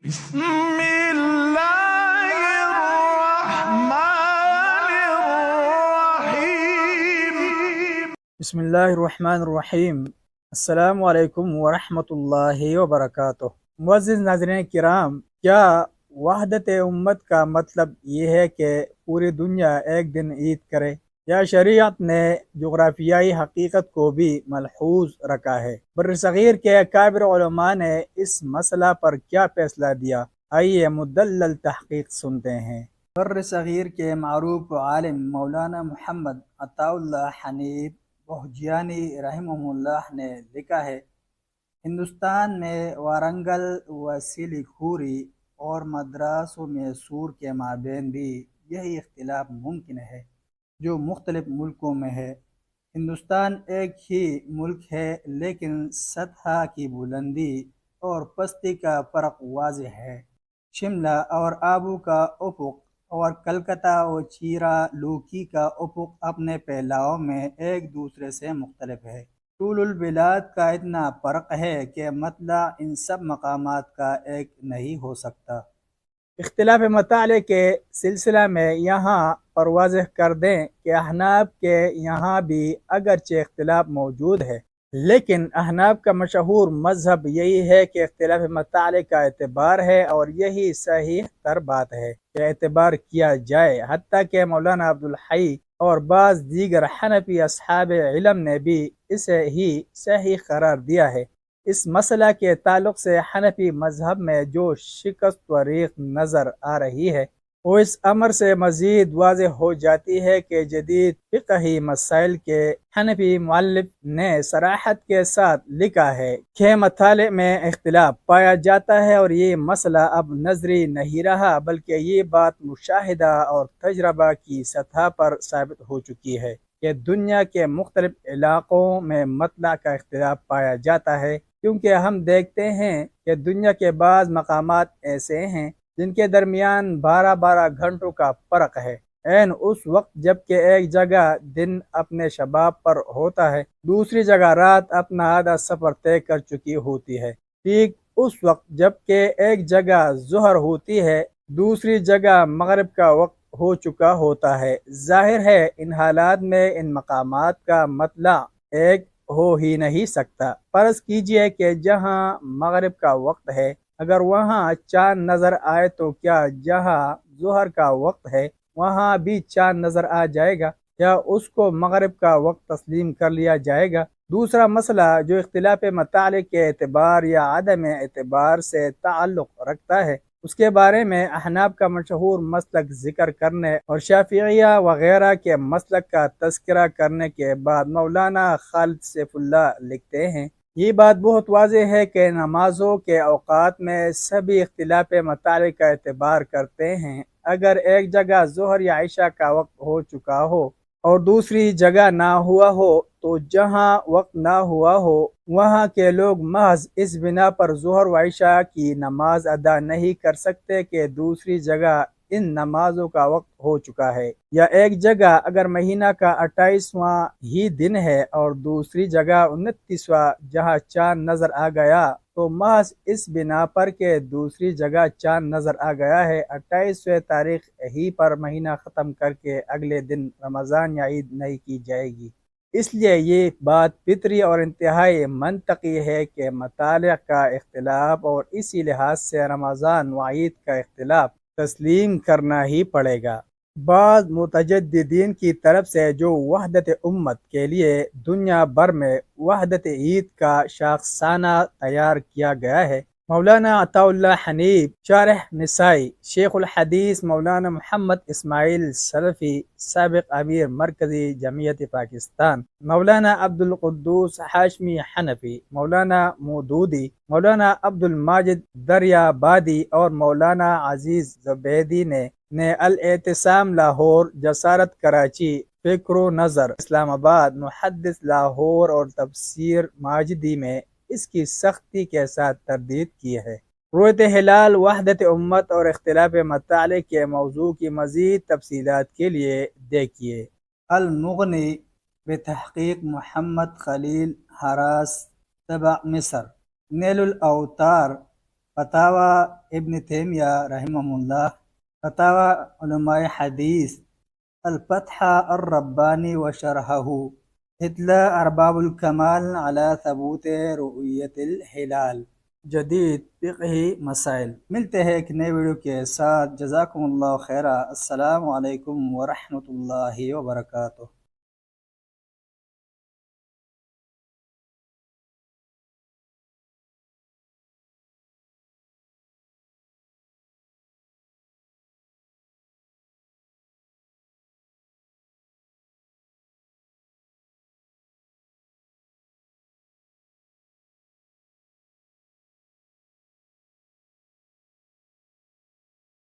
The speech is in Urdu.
بسم الله الرحمن الرحيم بسم اللہ الرحمن الرحیم۔ السلام علیکم ورحمۃ اللہ وبرکاتہ۔ معزز ناظرین کرام، کیا وحدت امت کا مطلب یہ ہے کہ پوری دنیا ایک دن عید کرے، یا شریعت نے جغرافیائی حقیقت کو بھی ملحوظ رکھا ہے؟ بر صغیر کے اکابر علماء نے اس مسئلہ پر کیا فیصلہ دیا، آئیے مدلل تحقیق سنتے ہیں۔ بر صغیر کے معروف عالم مولانا محمد عطا اللہ حنیف بہجیانی رحمہ اللہ نے لکھا ہے، ہندوستان میں وارنگل و سلیگوڑی اور مدراس و میسور کے مابین بھی یہی اختلاف ممکن ہے جو مختلف ملکوں میں ہے۔ ہندوستان ایک ہی ملک ہے، لیکن سطح کی بلندی اور پستی کا فرق واضح ہے۔ شملہ اور آبو کا افق اور کلکتہ و چیرا لوکی کا افق اپنے پھیلاؤ میں ایک دوسرے سے مختلف ہے۔ طول البلاد کا اتنا فرق ہے کہ مطلع ان سب مقامات کا ایک نہیں ہو سکتا۔ اختلاف مطالعے کے سلسلہ میں یہاں پر واضح کر دیں کہ احناف کے یہاں بھی اگرچہ اختلاف موجود ہے، لیکن احناف کا مشہور مذہب یہی ہے کہ اختلاف مطالعے کا اعتبار ہے، اور یہی صحیح تر بات ہے کہ اعتبار کیا جائے۔ حتیٰ کہ مولانا عبدالحی اور بعض دیگر حنفی اصحاب علم نے بھی اسے ہی صحیح قرار دیا ہے۔ اس مسئلہ کے تعلق سے حنفی مذہب میں جو شکست و ریخت نظر آ رہی ہے، وہ اس امر سے مزید واضح ہو جاتی ہے کہ جدید فقہی مسائل کے حنفی مؤلف نے صراحت کے ساتھ لکھا ہے کہ مطالعے میں اختلاف پایا جاتا ہے، اور یہ مسئلہ اب نظری نہیں رہا، بلکہ یہ بات مشاہدہ اور تجربہ کی سطح پر ثابت ہو چکی ہے کہ دنیا کے مختلف علاقوں میں مطلع کا اختلاف پایا جاتا ہے، کیونکہ ہم دیکھتے ہیں کہ دنیا کے بعض مقامات ایسے ہیں جن کے درمیان 12 گھنٹوں کا فرق ہے، عین اس وقت جبکہ ایک جگہ دن اپنے شباب پر ہوتا ہے، دوسری جگہ رات اپنا آدھا سفر طے کر چکی ہوتی ہے، ٹھیک اس وقت جبکہ ایک جگہ ظہر ہوتی ہے، دوسری جگہ مغرب کا وقت ہو چکا ہوتا ہے۔ ظاہر ہے ان حالات میں ان مقامات کا مطلع ایک ہو ہی نہیں سکتا۔ فرض کیجئے کہ جہاں مغرب کا وقت ہے، اگر وہاں چاند نظر آئے تو کیا جہاں ظہر کا وقت ہے وہاں بھی چاند نظر آ جائے گا، یا اس کو مغرب کا وقت تسلیم کر لیا جائے گا؟ دوسرا مسئلہ جو اختلاف مطالعے کے اعتبار یا عدم اعتبار سے تعلق رکھتا ہے، اس کے بارے میں احناف کا مشہور مسلک ذکر کرنے اور شافعیہ وغیرہ کے مسلک کا تذکرہ کرنے کے بعد مولانا خالد سیف اللہ لکھتے ہیں، یہ بات بہت واضح ہے کہ نمازوں کے اوقات میں سبھی اختلاف مطالعے کا اعتبار کرتے ہیں۔ اگر ایک جگہ ظہر یا عشاء کا وقت ہو چکا ہو اور دوسری جگہ نہ ہوا ہو، تو جہاں وقت نہ ہوا ہو وہاں کے لوگ محض اس بنا پر ظہر و عشاء کی نماز ادا نہیں کر سکتے کہ دوسری جگہ ان نمازوں کا وقت ہو چکا ہے، یا ایک جگہ اگر مہینہ کا 28واں ہی دن ہے اور دوسری جگہ 29واں جہاں چاند نظر آ گیا، تو محض اس بنا پر کہ دوسری جگہ چاند نظر آ گیا ہے، 28ویں تاریخ ہی پر مہینہ ختم کر کے اگلے دن رمضان یا عید نہیں کی جائے گی۔ اس لیے یہ بات فطری اور انتہائی منطقی ہے کہ مطالعہ کا اختلاف اور اسی لحاظ سے رمضان و عید کا اختلاف تسلیم کرنا ہی پڑے گا۔ بعض متجددین کی طرف سے جو وحدت امت کے لیے دنیا بھر میں وحدت عید کا شاخسانہ تیار کیا گیا ہے، مولانا عطا اللہ حنیف شارح نسائی، شیخ الحدیث مولانا محمد اسماعیل سلفی سابق امیر مرکزی جمعیت پاکستان، مولانا عبد القدوس ہاشمی حنفی، مولانا مودودی، مولانا عبد الماجد دریابادی اور مولانا عزیز زبیدی نے الاعتصام لاہور، جسارت کراچی، فکر و نظر اسلام آباد، محدث لاہور اور تفسیر ماجدی میں اس کی سختی کے ساتھ تردید کی ہے۔ رؤیت ہلال وحدت امت اور اختلاف مطالعے کے موضوع کی مزید تفصیلات کے لیے دیکھیے المغنی بتحقیق محمد خلیل حراس طبع مصر، نیل الاوتار فتاوی ابن تیمیہ رحمہ اللہ، فتاوی علماء حدیث، الفتح الربانی وشرحہ، اطلاع ارباب الکمال علی ثبوت رؤیت الہلال، جدید فقہی مسائل۔ ملتے ہیں ایک نئے ویڈیو کے ساتھ، جزاکم اللہ خیرہ، السلام علیکم ورحمۃ اللہ وبرکاتہ۔